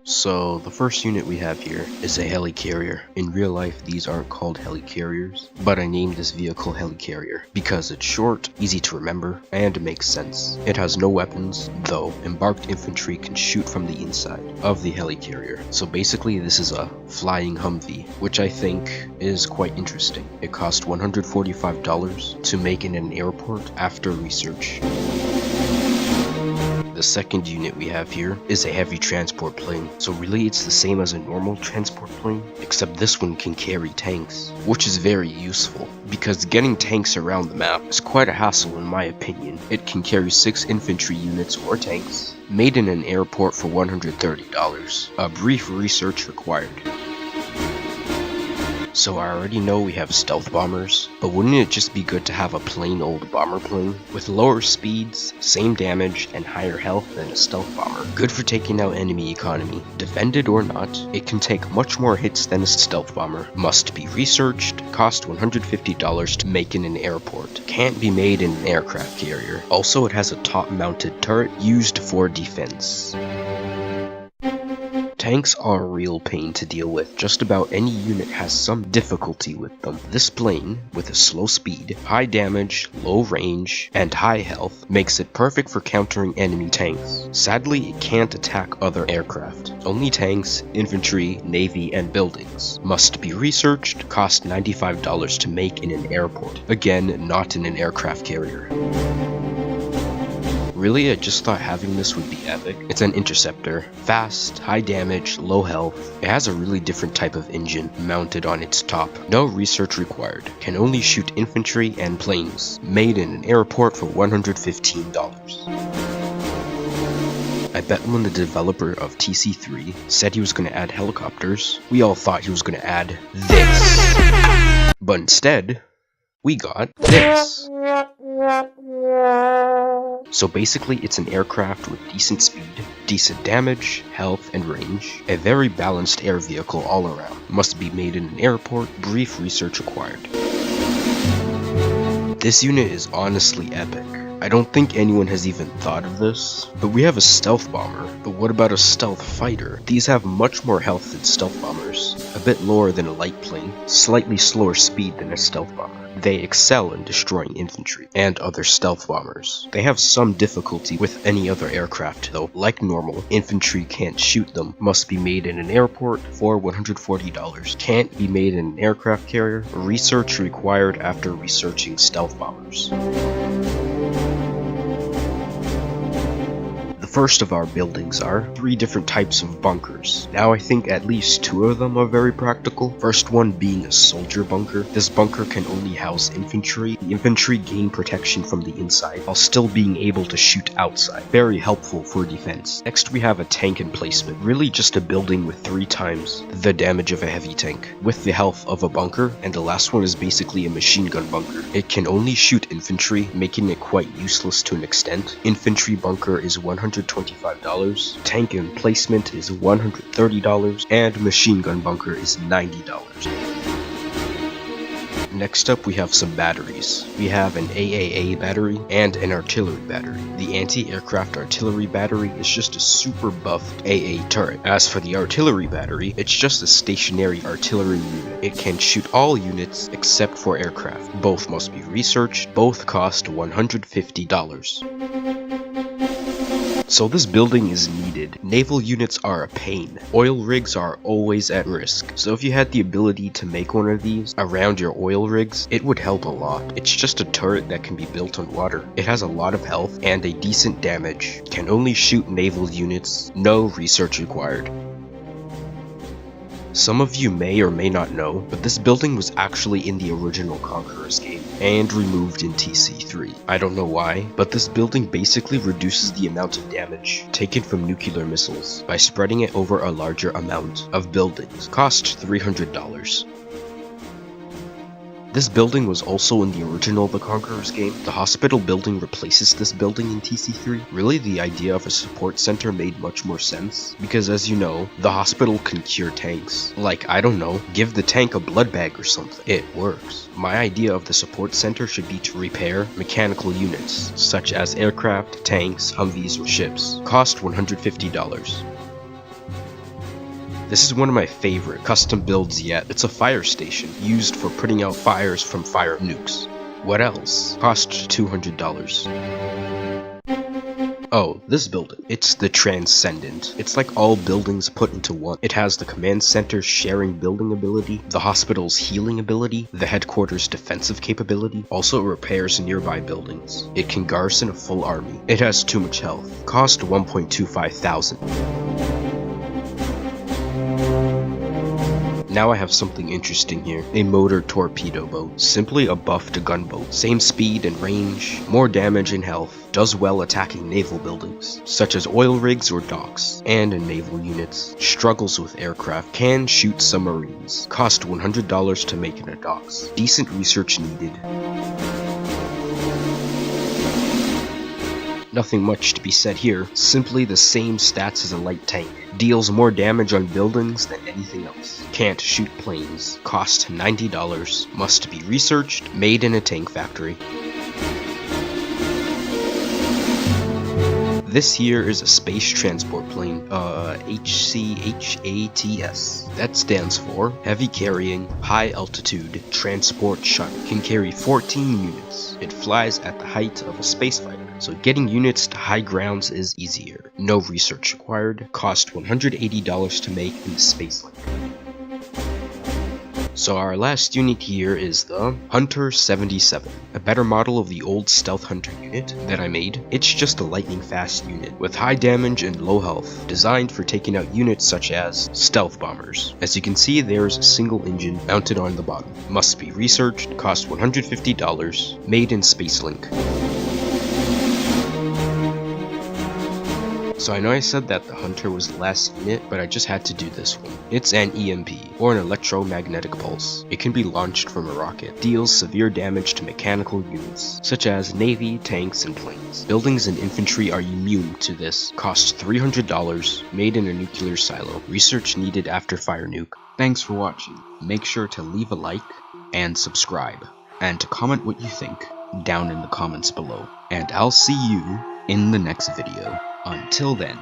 So the first unit we have here is a helicarrier. In real life these aren't called helicarriers, but I named this vehicle helicarrier because it's short, easy to remember, and makes sense. It has no weapons, though embarked infantry can shoot from the inside of the helicarrier. So basically this is a flying Humvee, which I think is quite interesting. It cost $145 to make in an airport after research. The second unit we have here is a heavy transport plane. So really it's the same as a normal transport plane, except this one can carry tanks, which is very useful because getting tanks around the map is quite a hassle in my opinion. It can carry 6 infantry units or tanks, made in an airport for $130. A brief research required. So I already know we have stealth bombers, but wouldn't it just be good to have a plain old bomber plane with lower speeds, same damage, and higher health than a stealth bomber? Good for taking out enemy economy. Defended or not, it can take much more hits than a stealth bomber. Must be researched, cost $150 to make in an airport. Can't be made in an aircraft carrier. Also, it has a top mounted turret used for defense. Tanks are a real pain to deal with. Just about any unit has some difficulty with them. This plane, with a slow speed, high damage, low range, and high health, makes it perfect for countering enemy tanks. Sadly, it can't attack other aircraft. Only tanks, infantry, navy, and buildings. Must be researched, cost $95 to make in an airport. Again, not in an aircraft carrier. Really, I just thought having this would be epic. It's an interceptor. Fast, high damage, low health. It has a really different type of engine mounted on its top. No research required. Can only shoot infantry and planes. Made in an airport for $115. I bet when the developer of TC3 said he was going to add helicopters, we all thought he was going to add this. But instead, we got this. So basically it's an aircraft with decent speed, decent damage, health, and range. A very balanced air vehicle all around. Must be made in an airport, brief research required. This unit is honestly epic. I don't think anyone has even thought of this, but we have a stealth bomber. But what about a stealth fighter? These have much more health than stealth bombers, a bit lower than a light plane, slightly slower speed than a stealth bomber. They excel in destroying infantry and other stealth bombers. They have some difficulty with any other aircraft though. Like normal, infantry can't shoot them. Must be made in an airport for $140. Can't be made in an aircraft carrier. Research required after researching stealth bombers. First of our buildings are 3 different types of bunkers. Now I think at least 2 of them are very practical. First one being a soldier bunker. This bunker can only house infantry. The infantry gain protection from the inside while still being able to shoot outside. Very helpful for defense. Next we have a tank emplacement. Really just a building with 3 times the damage of a heavy tank, with the health of a bunker, and the last one is basically a machine gun bunker. It can only shoot infantry, making it quite useless to an extent. Infantry bunker is $125, tank emplacement is $130, and machine gun bunker is $90. Next up we have some batteries. We have an AAA battery and an artillery battery. The anti-aircraft artillery battery is just a super buffed AA turret. As for the artillery battery, it's just a stationary artillery unit. It can shoot all units except for aircraft. Both must be researched. Both cost $150. So this building is needed. Naval units are a pain. Oil rigs are always at risk. So if you had the ability to make one of these around your oil rigs, it would help a lot. It's just a turret that can be built on water. It has a lot of health and a decent damage. Can only shoot naval units. No research required. Some of you may or may not know, but this building was actually in the original Conquerors game, and removed in TC3. I don't know why, but this building basically reduces the amount of damage taken from nuclear missiles by spreading it over a larger amount of buildings. Cost $300. This building was also in the original The Conquerors game. The hospital building replaces this building in TC3. Really, the idea of a support center made much more sense, because as you know, the hospital can cure tanks. Like, I don't know, give the tank a blood bag or something. It works. My idea of the support center should be to repair mechanical units, such as aircraft, tanks, Humvees, or ships. Cost $150. This is one of my favorite custom builds yet. It's a fire station, used for putting out fires from fire nukes. What else? Cost $200. Oh, this building. It's the Transcendent. It's like all buildings put into one. It has the command center's sharing building ability, the hospital's healing ability, the headquarters' defensive capability. Also, it repairs nearby buildings. It can garrison a full army. It has too much health. Cost $1.25 thousand. Now I have something interesting here. A motor torpedo boat. Simply a buffed gunboat. Same speed and range, more damage and health. Does well attacking naval buildings, such as oil rigs or docks, and in naval units. Struggles with aircraft. Can shoot submarines. Cost $100 to make in a docks. Decent research needed. Nothing much to be said here, simply the same stats as a light tank. Deals more damage on buildings than anything else. Can't shoot planes. Cost $90. Must be researched, made in a tank factory. This here is a space transport plane, HCHATS. That stands for Heavy Carrying, High Altitude Transport Shuttle. Can carry 14 units. It flies at the height of a space fighter, so getting units to high grounds is easier. No research required. Cost $180 to make in the Space Link. So our last unit here is the Hunter 77, a better model of the old Stealth Hunter unit that I made. It's just a lightning fast unit with high damage and low health, designed for taking out units such as stealth bombers. As you can see, there's a single engine mounted on the bottom. Must be researched, cost $150, made in Space Link. So I know I said that the Hunter was the last unit, but I just had to do this one. It's an EMP, or an electromagnetic pulse. It can be launched from a rocket. Deals severe damage to mechanical units, such as navy, tanks, and planes. Buildings and infantry are immune to this. Costs $300, made in a nuclear silo. Research needed after fire nuke. Thanks for watching. Make sure to leave a like and subscribe, and to comment what you think down in the comments below. And I'll see you in the next video. Until then.